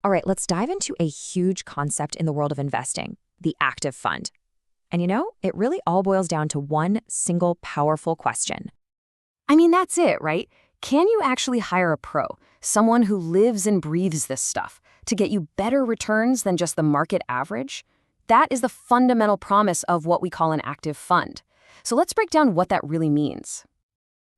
All right, let's dive into a huge concept in the world of investing, the active fund. And it really all boils down to one single powerful question. I mean, that's it, right? Can you actually hire a pro, someone who lives and breathes this stuff, to get you better returns than just the market average? That is the fundamental promise of what we call an active fund. So let's break down what that really means.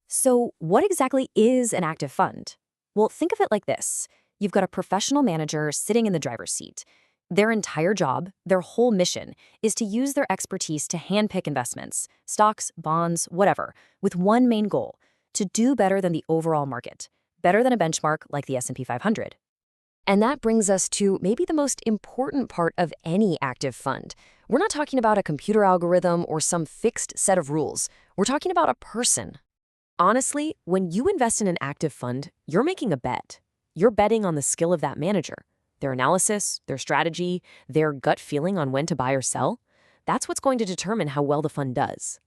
So, what exactly is an active fund? Well, think of it like this. You've got a professional manager sitting in the driver's seat. Their entire job, their whole mission, is to use their expertise to handpick investments, stocks, bonds, whatever, with one main goal: to do better than the overall market, better than a benchmark like the S&P 500. And that brings us to maybe the most important part of any active fund. We're not talking about a computer algorithm or some fixed set of rules. We're talking about a person. Honestly, when you invest in an active fund, you're making a bet. You're betting on the skill of that manager, their analysis, their strategy, their gut feeling on when to buy or sell. That's what's going to determine how well the fund does.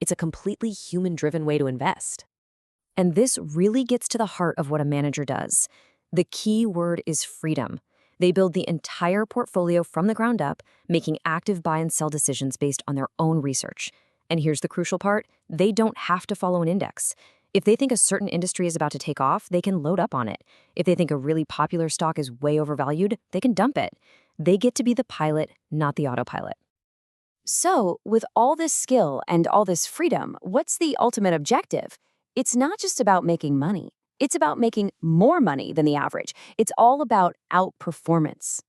It's a completely human-driven way to invest. And this really gets to the heart of what a manager does. The key word is freedom. They build the entire portfolio from the ground up, making active buy and sell decisions based on their own research. And here's the crucial part: they don't have to follow an index. If they think a certain industry is about to take off, they can load up on it. If they think a really popular stock is way overvalued, they can dump it. They get to be the pilot, not the autopilot. So, with all this skill and all this freedom, what's the ultimate objective? It's not just about making money. It's about making more money than the average. It's all about outperformance.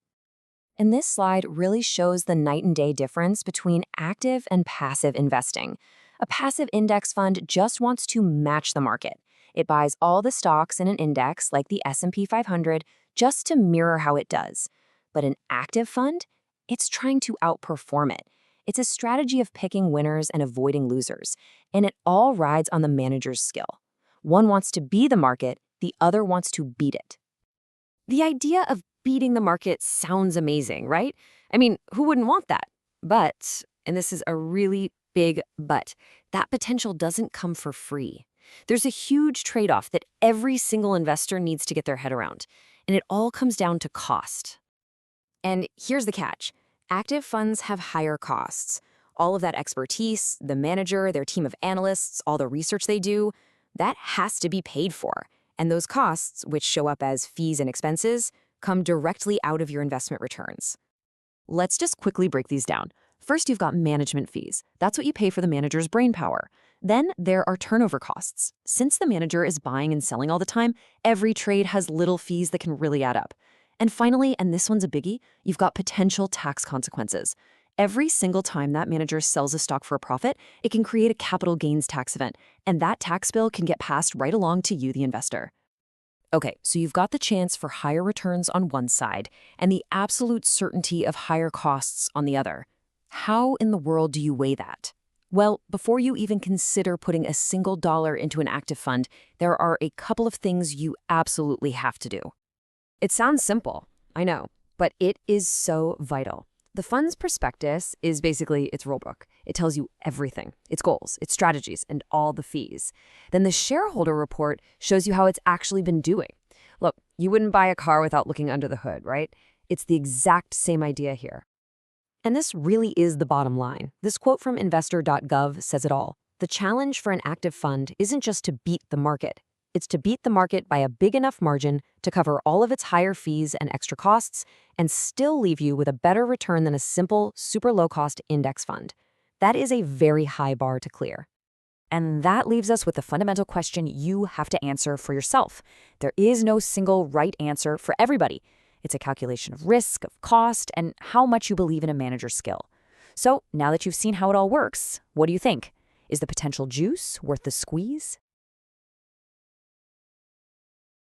And this slide really shows the night and day difference between active and passive investing. A passive index fund just wants to match the market. It buys all the stocks in an index like the S&P 500 just to mirror how it does. But an active fund, it's trying to outperform it. It's a strategy of picking winners and avoiding losers, and it all rides on the manager's skill. One wants to be the market, the other wants to beat it. The idea of beating the market sounds amazing, right? I mean, who wouldn't want that? But, and this is a really big but, that potential doesn't come for free. There's a huge trade-off that every single investor needs to get their head around, and it all comes down to cost. And here's the catch. Active funds have higher costs. All of that expertise, the manager, their team of analysts, all the research they do, that has to be paid for. And those costs, which show up as fees and expenses, come directly out of your investment returns. Let's just quickly break these down. First, you've got management fees. That's what you pay for the manager's brainpower. Then there are turnover costs. Since the manager is buying and selling all the time, every trade has little fees that can really add up. And finally, and this one's a biggie, you've got potential tax consequences. Every single time that manager sells a stock for a profit, it can create a capital gains tax event, and that tax bill can get passed right along to you, the investor. Okay, so you've got the chance for higher returns on one side and the absolute certainty of higher costs on the other. How in the world do you weigh that? Well, before you even consider putting a single dollar into an active fund, there are a couple of things you absolutely have to do. It sounds simple, I know, but it is so vital. The fund's prospectus is basically its rulebook. It tells you everything, its goals, its strategies, and all the fees. Then the shareholder report shows you how it's actually been doing. Look, you wouldn't buy a car without looking under the hood, right? It's the exact same idea here. And this really is the bottom line. This quote from investor.gov says it all. The challenge for an active fund isn't just to beat the market. It's to beat the market by a big enough margin to cover all of its higher fees and extra costs and still leave you with a better return than a simple, super low-cost index fund. That is a very high bar to clear. And that leaves us with the fundamental question you have to answer for yourself. There is no single right answer for everybody. It's a calculation of risk, of cost, and how much you believe in a manager's skill. So now that you've seen how it all works, what do you think? Is the potential juice worth the squeeze?